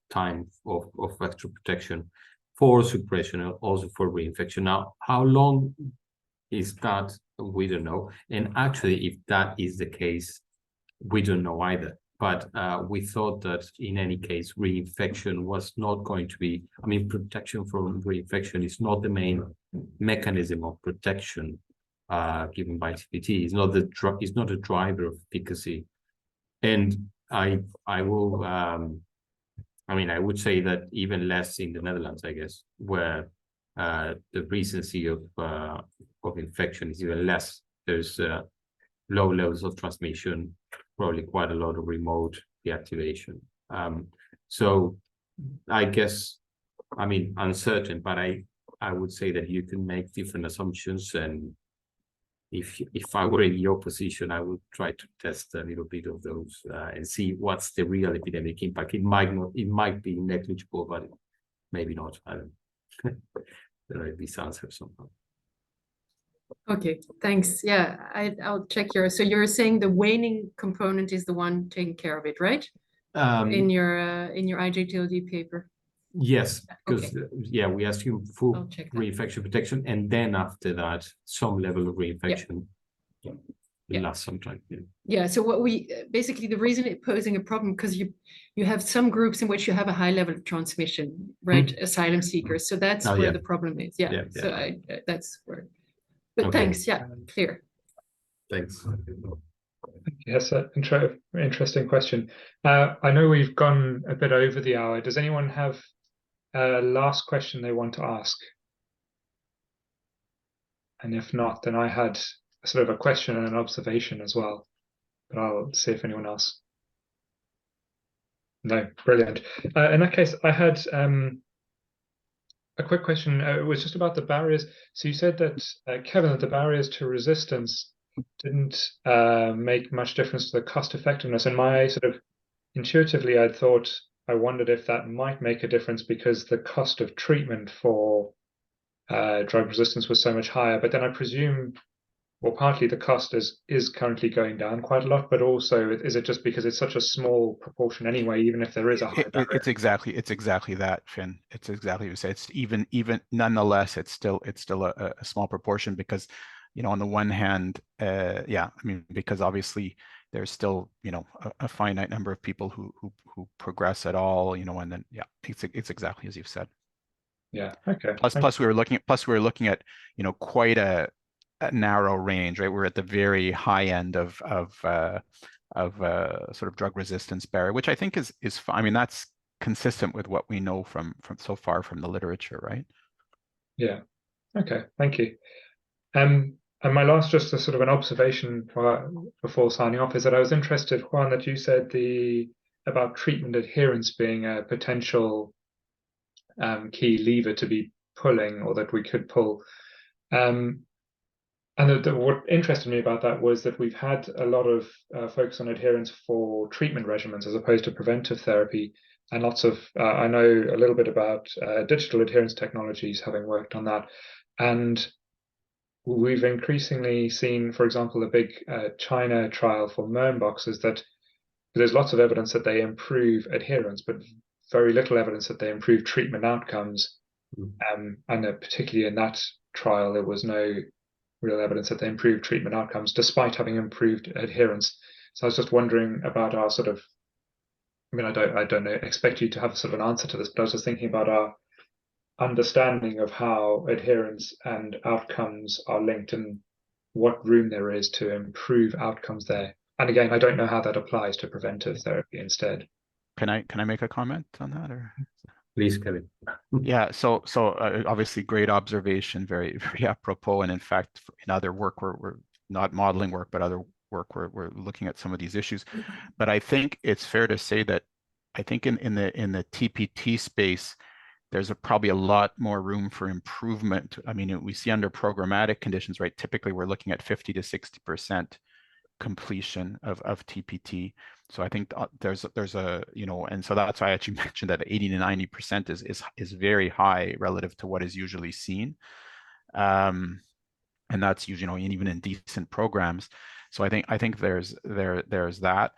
time of extra protection for suppression and also for reinfection. Now, how long is that? We don't know. And actually, if that is the case, we don't know either. But we thought that in any case, reinfection was not going to be, protection from reinfection is not the main mechanism of protection given by TBT. It's not a driver of efficacy. And I would say that even less in the Netherlands, I guess, where the recency of infection is even less. There's low levels of transmission, probably quite a lot of remote deactivation. So I guess, uncertain, but I would say that you can make different assumptions, and if I were in your position, I would try to test a little bit of those and see what's the real epidemic impact. It might be negligible, but maybe not. I don't know. There might be answer somehow. Okay, thanks. Yeah, I'll check your. So you're saying the waning component is the one taking care of it, right? In your IJTLD paper. Yes, because Okay. yeah, we assume full I'll check that. reinfection protection, and then after that, some level of reinfection. Yeah. Yeah. Last some time. Yeah. Yeah, so what we basically the reason it posing a problem because you have some groups in which you have a high level of transmission, right? Asylum seekers. So that's Oh, where yeah. the problem is. Yeah. Yeah, So yeah. that's where. But Okay. thanks. Yeah, clear. Thanks. Yes, interesting question. I know we've gone a bit over the hour. Does anyone have a last question they want to ask? And if not, then I had sort of a question and an observation as well. But I'll see if anyone else. No, brilliant. In that case, I had a quick question. It was just about the barriers. So you said that, Kevin, that the barriers to resistance didn't make much difference to the cost effectiveness. And my sort of intuitively, I wondered if that might make a difference because the cost of treatment for drug resistance was so much higher. But then I presume, well, partly the cost is currently going down quite a lot, but also is it just because it's such a small proportion anyway, even if there is a high barrier? It's exactly that, Finn. It's exactly what you say. It's even nonetheless, it's still a small proportion because, you know, on the one hand, yeah, I mean, because obviously there's still, you know, a finite number of people who progress at all, you know, and then yeah, it's exactly as you've said. Yeah. Okay. Plus we were looking at, you know, quite a narrow range, right? We're at the very high end of sort of drug resistance barrier, which I think is I mean, that's consistent with what we know from so far from the literature, right? Yeah. Okay. Thank you. And my last, just a sort of an observation before signing off, is that I was interested, Juan, that you said about treatment adherence being a potential key lever to be pulling, or that we could pull. And what interested me about that was that we've had a lot of focus on adherence for treatment regimens as opposed to preventive therapy, and lots of I know a little bit about digital adherence technologies, having worked on that, and we've increasingly seen, for example, a big China trial for MERN boxes, that there's lots of evidence that they improve adherence, but very little evidence that they improve treatment outcomes. And particularly in that trial, there was no real evidence that they improved treatment outcomes despite having improved adherence. So I was just wondering about our sort of, I mean, I don't expect you to have sort of an answer to this, but I was just thinking about our understanding of how adherence and outcomes are linked and what room there is to improve outcomes there. And again, I don't know how that applies to preventive therapy instead. Can I make a comment on that, or? Please, Kevin. Yeah, so obviously great observation, very apropos, and in fact, in other work, we're not modeling work, but other work, we're looking at some of these issues. But I think it's fair to say that I think in the TPT space, there's probably a lot more room for improvement. I mean, we see under programmatic conditions, right? Typically, we're looking at 50 to 60% completion of TPT. So I think there's a, you know, and so that's why I actually mentioned that 80 to 90% is very high relative to what is usually seen. And that's usually, you know, even in decent programs. So I think there's that.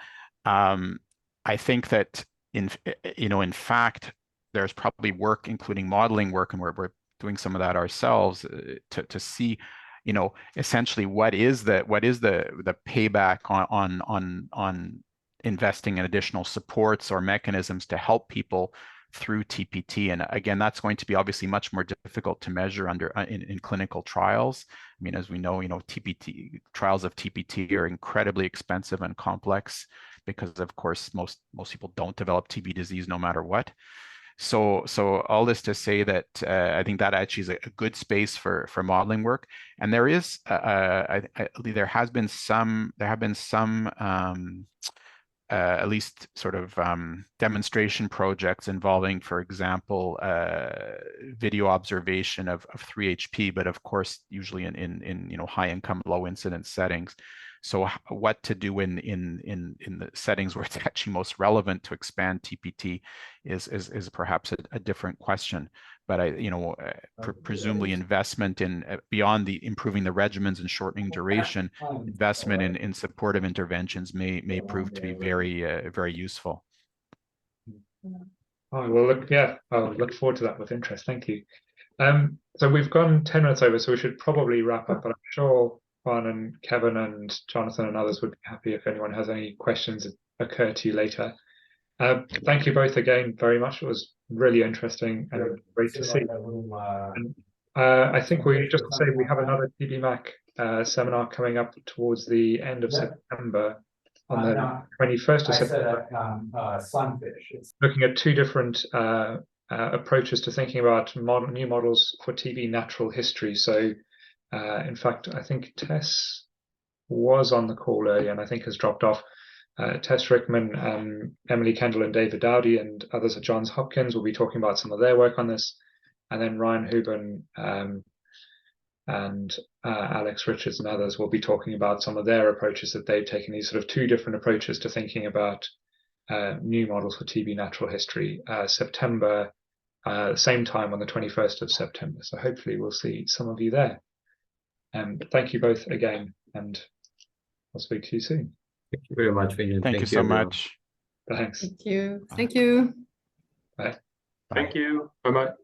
I think that in fact, there's probably work, including modeling work, and we're doing some of that ourselves to see, you know, essentially what is the payback on investing in additional supports or mechanisms to help people through TPT. And again, that's going to be obviously much more difficult to measure in clinical trials. I mean, as we know, you know, TPT trials of TPT are incredibly expensive and complex because, of course, most people don't develop TB disease no matter what. So all this to say that I think that actually is a good space for modeling work, and there is there have been some at least sort of demonstration projects involving, for example, video observation of 3HP, but of course usually in you know, high income, low incidence settings. So what to do in the settings where it's actually most relevant to expand TPT is perhaps a different question. But presumably investment in beyond the improving the regimens and shortening duration, investment in supportive interventions may prove to be very useful. Oh, well, I'll look forward to that with interest. Thank you. So we've gone 10 minutes over, so we should probably wrap up, but I'm sure Juan and Kevin and Jonathan and others would be happy if anyone has any questions that occur to you later. Thank you both again very much. It was really interesting and great to see. And, I think we just say we have another TBMAC seminar coming up towards the end of September, on the 21st of September, sunfish. looking at two different approaches to thinking about new models for TB natural history. So, in fact, I think Tess was on the call earlier and I think has dropped off. Tess Rickman, Emily Kendall and David Dowdy and others at Johns Hopkins will be talking about some of their work on this. And then Ryan Huben and Alex Richards and others will be talking about some of their approaches that they've taken, these sort of two different approaches to thinking about new models for TB natural history. September, same time on the 21st of September. So hopefully we'll see some of you there. Thank you both again, and I'll speak to you soon. Thank you very much, Vinh. Thank you so much. Thanks. Thank you. Thank you. Bye. Thank you. Bye-bye.